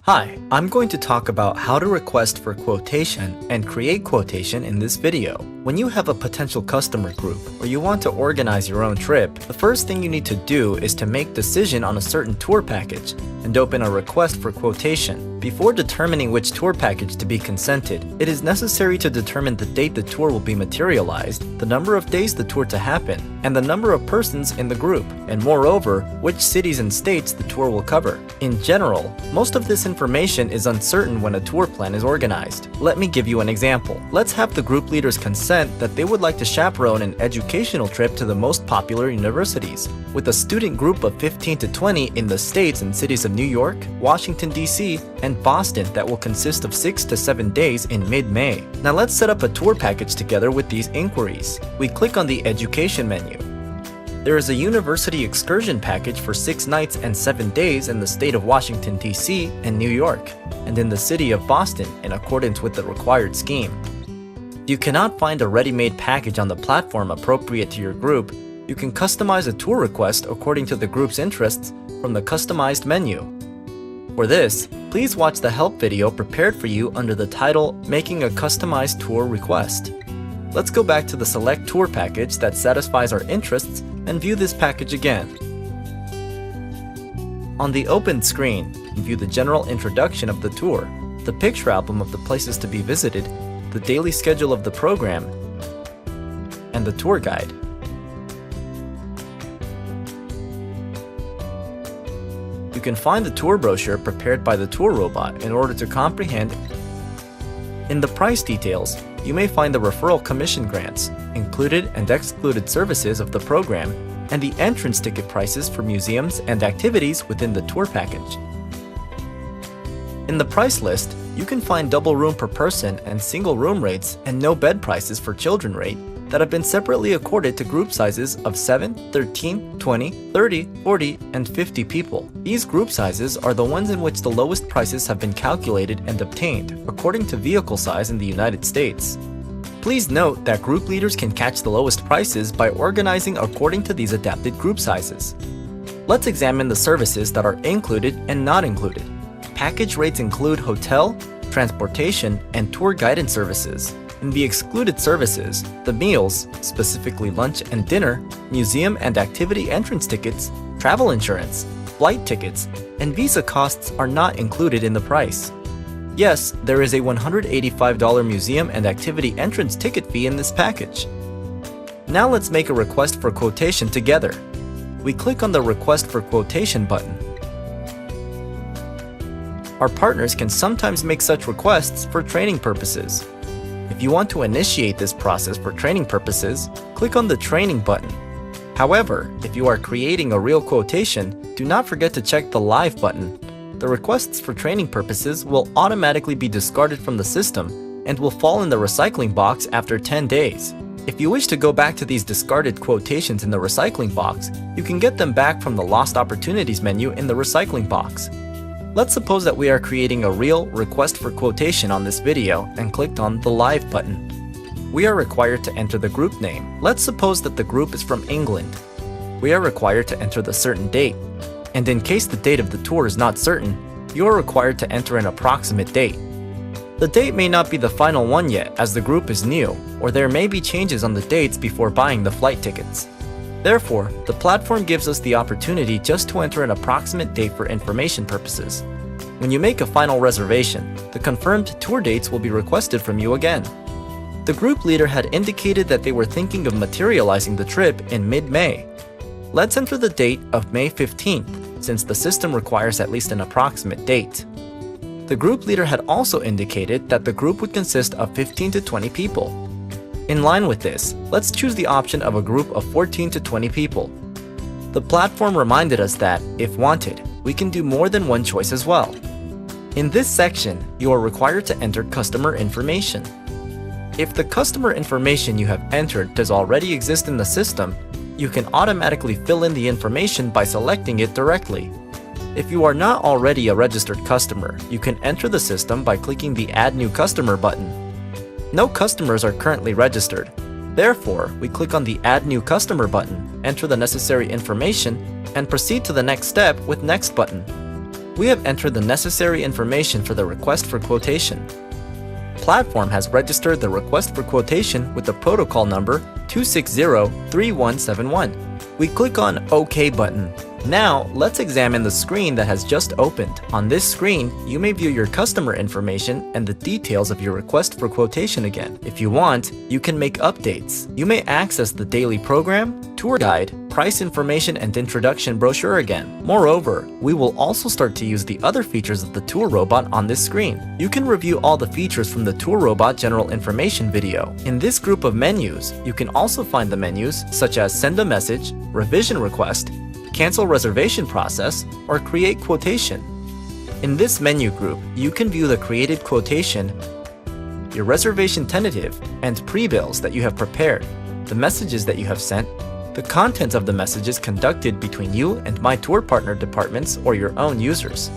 Hi, I'm going to talk about how to request for quotation and create quotation in this video. When you have a potential customer group or you want to organize your own trip, the first thing you need to do is to make decision on a certain tour package and open a request for quotation. Before determining which tour package to be consented, it is necessary to determine the date the tour will be materialized, the number of days the tour to happen, and the number of persons in the group, and moreover, which cities and states the tour will cover. In general, most of this information is uncertain when a tour plan is organized. Let me give you an example. Let's have the group leaders consent that they would like to chaperone an educational trip to the most popular universities, with a student group of 15 to 20 in the states and cities of New York, Washington, D.C., and Boston that will consist of 6 to 7 days in mid-May. Now let's set up a tour package together with these inquiries. We click on the Education menu. There is a university excursion package for 6 nights and 7 days in the state of Washington, D.C. and New York, and in the city of Boston in accordance with the required scheme. If you cannot find a ready-made package on the platform appropriate to your group, you can customize a tour request according to the group's interests from the customized menu. For this, please watch the help video prepared for you under the title Making a Customized Tour Request. Let's go back to the select tour package that satisfies our interests and view this package again. On the opened screen, you view the general introduction of the tour, the picture album of the places to be visited, the daily schedule of the program, and the tour guide. You can find the tour brochure prepared by the tour robot in order to comprehend. In the price details, you may find the referral commission grants, included and excluded services of the program, and the entrance ticket prices for museums and activities within the tour package. In the price list, you can find double room per person and single room rates and no bed prices for children rate that have been separately accorded to group sizes of 7, 13, 20, 30, 40, and 50 people. These group sizes are the ones in which the lowest prices have been calculated and obtained according to vehicle size in the United States. Please note that group leaders can catch the lowest prices by organizing according to these adapted group sizes. Let's examine the services that are included and not included. Package rates include hotel, transportation, and tour guidance services. In the excluded services, the meals, specifically lunch and dinner, museum and activity entrance tickets, travel insurance, flight tickets, and visa costs are not included in the price. Yes, there is a $185 museum and activity entrance ticket fee in this package. Now let's make a request for quotation together. We click on the Request for Quotation button. Our partners can sometimes make such requests for training purposes. If you want to initiate this process for training purposes, click on the Training button. However, if you are creating a real quotation, do not forget to check the Live button. The requests for training purposes will automatically be discarded from the system and will fall in the recycling box after 10 days. If you wish to go back to these discarded quotations in the recycling box, you can get them back from the Lost Opportunities menu in the recycling box. Let's suppose that we are creating a real request for quotation on this video and clicked on the Live button. We are required to enter the group name. Let's suppose that the group is from England. We are required to enter the certain date. And in case the date of the tour is not certain, you are required to enter an approximate date. The date may not be the final one yet as the group is new, or there may be changes on the dates before buying the flight tickets. Therefore, the platform gives us the opportunity just to enter an approximate date for information purposes. When you make a final reservation, the confirmed tour dates will be requested from you again. The group leader had indicated that they were thinking of materializing the trip in mid-May. Let's enter the date of May 15th, since the system requires at least an approximate date. The group leader had also indicated that the group would consist of 15 to 20 people. In line with this, let's choose the option of a group of 14 to 20 people. The platform reminded us that, if wanted, we can do more than one choice as well. In this section, you are required to enter customer information. If the customer information you have entered does already exist in the system, you can automatically fill in the information by selecting it directly. If you are not already a registered customer, you can enter the system by clicking the Add New Customer button. No customers are currently registered. Therefore, we click on the Add New Customer button, enter the necessary information, and proceed to the next step with Next button. We have entered the necessary information for the request for quotation. Platform has registered the request for quotation with the protocol number 2603171. We click on OK button. Now, let's examine the screen that has just opened. On this screen, you may view your customer information and the details of your request for quotation again. If you want, you can make updates. You may access the daily program, tour guide, price information, and introduction brochure again. Moreover, we will also start to use the other features of the tour robot on this screen. You can review all the features from the tour robot general information video. In this group of menus, you can also find the menus such as send a message, revision request, cancel reservation process, or create quotation. In this menu group, you can view the created quotation, your reservation tentative, and pre-bills that you have prepared, the messages that you have sent, the content of the messages conducted between you and My Tour Partner departments or your own users.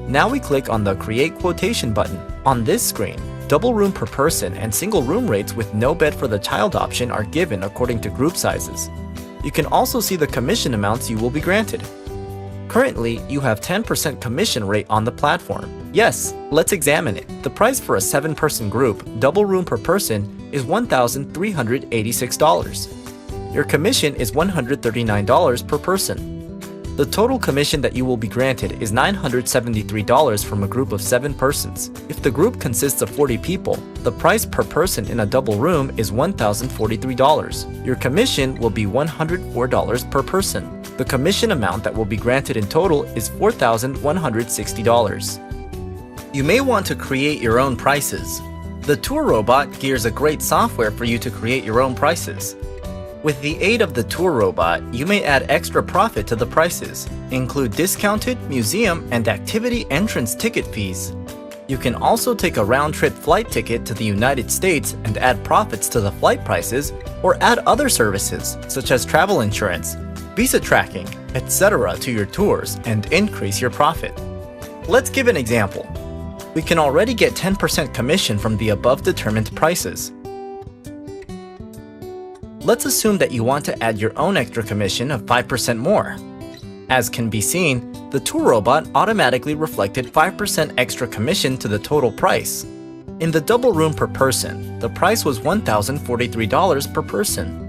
Now we click on the Create Quotation button. On this screen, double room per person and single room rates with no bed for the child option are given according to group sizes. You can also see the commission amounts you will be granted. Currently, you have 10% commission rate on the platform. Yes, let's examine it. The price for a 7-person group, double room per person, is $1,386. Your commission is $139 per person. The total commission that you will be granted is $973 from a group of 7 persons. If the group consists of 40 people, the price per person in a double room is $1,043. Your commission will be $104 per person. The commission amount that will be granted in total is $4,160. You may want to create your own prices. The Tour Robot gears a great software for you to create your own prices. With the aid of the Tour Robot, you may add extra profit to the prices, include discounted museum and activity entrance ticket fees. You can also take a round-trip flight ticket to the United States and add profits to the flight prices, or add other services such as travel insurance, visa tracking, etc. to your tours and increase your profit. Let's give an example. We can already get 10% commission from the above determined prices. Let's assume that you want to add your own extra commission of 5% more. As can be seen, the Tour Robot automatically reflected 5% extra commission to the total price. In the double room per person, the price was $1,043 per person.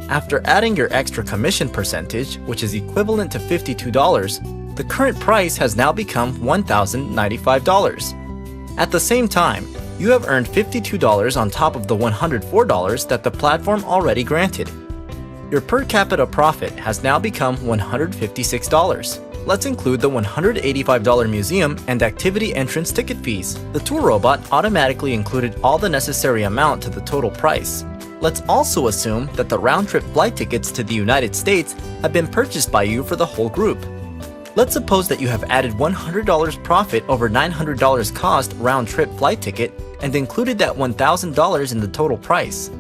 After adding your extra commission percentage, which is equivalent to $52, the current price has now become $1,095. At the same time, you have earned $52 on top of the $104 that the platform already granted. Your per capita profit has now become $156. Let's include the $185 museum and activity entrance ticket fees. The Tour Robot automatically included all the necessary amount to the total price. Let's also assume that the round-trip flight tickets to the United States have been purchased by you for the whole group. Let's suppose that you have added $100 profit over $900 cost round-trip flight ticket and included that $1,000 in the total price.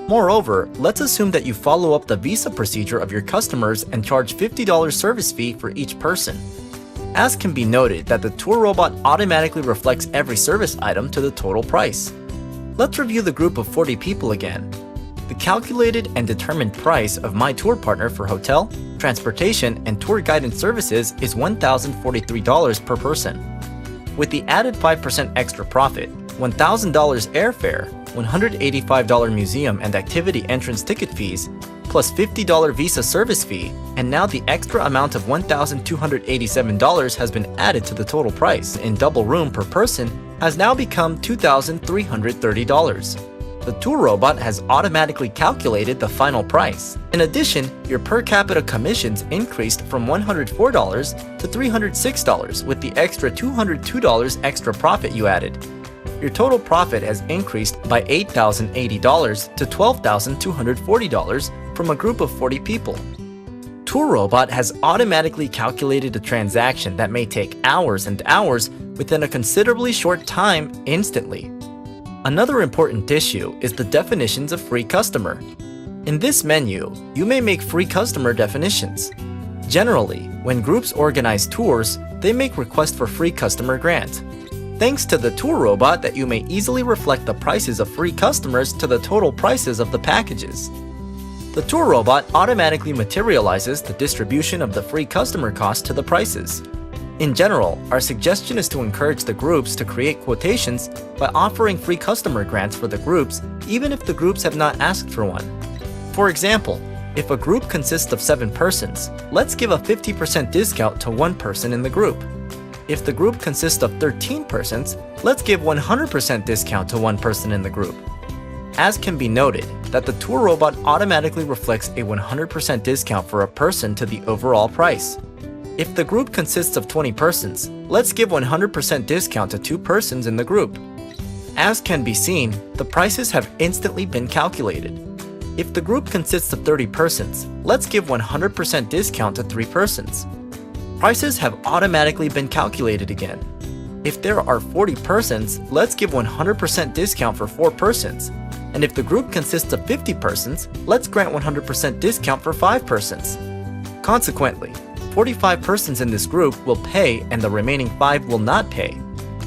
Moreover, let's assume that you follow up the visa procedure of your customers and charge $50 service fee for each person. As can be noted that the Tour Robot automatically reflects every service item to the total price. Let's review the group of 40 people again. The calculated and determined price of My Tour Partner for hotel, transportation, and tour guidance services is $1,043 per person. With the added 5% extra profit, $1,000 airfare, $185 museum and activity entrance ticket fees, plus $50 visa service fee, and now the extra amount of $1,287 has been added to the total price in double room per person has now become $2,330. The Tour Robot has automatically calculated the final price. In addition, your per capita commissions increased from $104 to $306 with the extra $202 extra profit you added. Your total profit has increased by $8,080 to $12,240 from a group of 40 people. Tour Robot has automatically calculated a transaction that may take hours and hours within a considerably short time instantly. Another important issue is the definitions of free customer. In this menu, you may make free customer definitions. Generally, when groups organize tours, they make requests for free customer grant. Thanks to the Tour Robot that you may easily reflect the prices of free customers to the total prices of the packages. The tour robot automatically materializes the distribution of the free customer cost to the prices. In general, our suggestion is to encourage the groups to create quotations by offering free customer grants for the groups even if the groups have not asked for one. For example, if a group consists of 7 persons, let's give a 50% discount to one person in the group. If the group consists of 13 persons, let's give 100% discount to one person in the group. As can be noted, that the tour robot automatically reflects a 100% discount for a person to the overall price. If the group consists of 20 persons, let's give 100% discount to 2 persons in the group. As can be seen, the prices have instantly been calculated. If the group consists of 30 persons, let's give 100% discount to 3 persons. Prices have automatically been calculated again. If there are 40 persons, let's give 100% discount for 4 persons. And if the group consists of 50 persons, let's grant 100% discount for 5 persons. Consequently, 45 persons in this group will pay and the remaining 5 will not pay.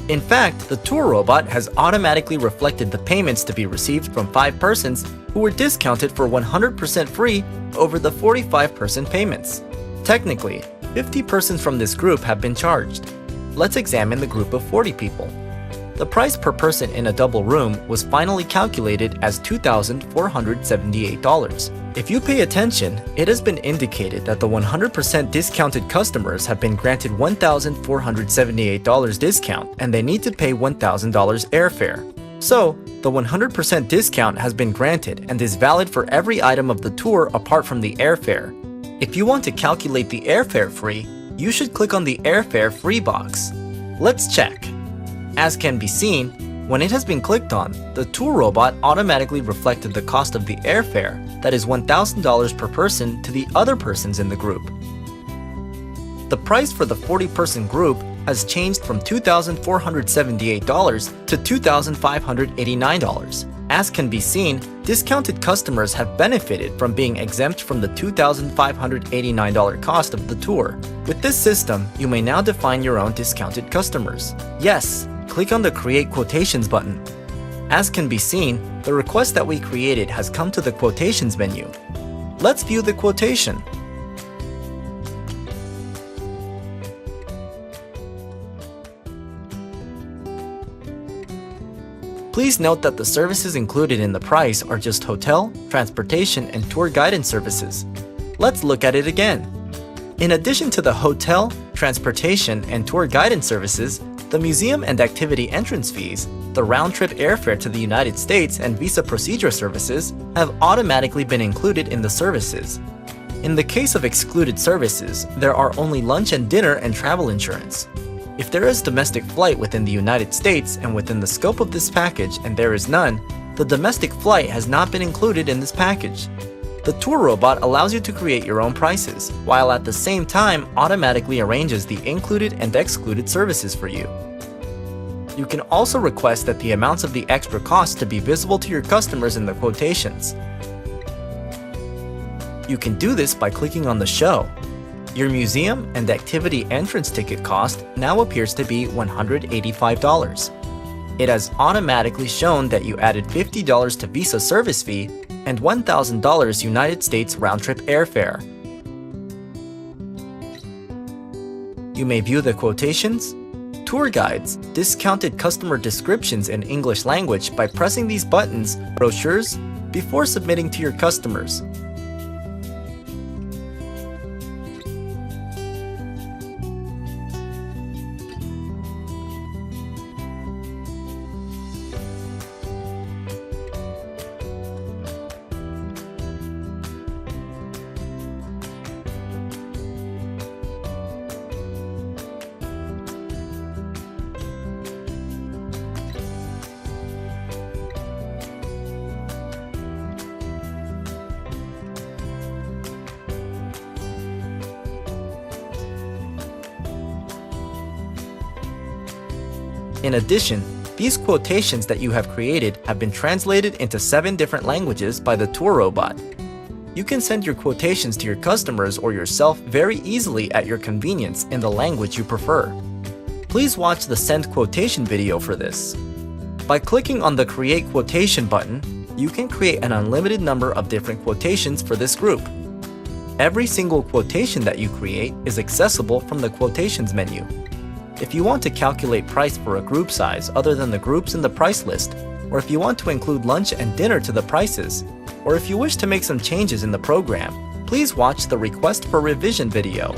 In fact, the tour robot has automatically reflected the payments to be received from 5 persons who were discounted for 100% free over the 45-person payments. Technically, 50 persons from this group have been charged. Let's examine the group of 40 people. The price per person in a double room was finally calculated as $2,478. If you pay attention, it has been indicated that the 100% discounted customers have been granted $1,478 discount and they need to pay $1,000 airfare. So, the 100% discount has been granted and is valid for every item of the tour apart from the airfare. If you want to calculate the airfare free, you should click on the airfare free box. Let's check. As can be seen, when it has been clicked on, the tour robot automatically reflected the cost of the airfare, that is $1,000 per person, to the other persons in the group. The price for the 40-person group has changed from $2,478 to $2,589. As can be seen, discounted customers have benefited from being exempt from the $2,589 cost of the tour. With this system, you may now define your own discounted customers. Yes, click on the Create Quotations button. As can be seen, the request that we created has come to the Quotations menu. Let's view the quotation. Please note that the services included in the price are just hotel, transportation, and tour guidance services. Let's look at it again. In addition to the hotel, transportation, and tour guidance services, the museum and activity entrance fees, the round-trip airfare to the United States, and visa procedure services have automatically been included in the services. In the case of excluded services, there are only lunch and dinner and travel insurance. If there is domestic flight within the United States and within the scope of this package and there is none, the domestic flight has not been included in this package. The tour robot allows you to create your own prices, while at the same time automatically arranges the included and excluded services for you. You can also request that the amounts of the extra costs to be visible to your customers in the quotations. You can do this by clicking on the show. Your museum and activity entrance ticket cost now appears to be $185. It has automatically shown that you added $50 to visa service fee and $1,000 United States round-trip airfare. You may view the quotations, tour guides, discounted customer descriptions in English language by pressing these buttons, brochures, before submitting to your customers. In addition, these quotations that you have created have been translated into 7 different languages by the tour robot. You can send your quotations to your customers or yourself very easily at your convenience in the language you prefer. Please watch the Send Quotation video for this. By clicking on the Create Quotation button, You can create an unlimited number of different quotations for this group. Every single quotation that you create is accessible from the Quotations menu. If you want to calculate price for a group size other than the groups in the price list, or if you want to include lunch and dinner to the prices, or if you wish to make some changes in the program, please watch the Request for Revision video.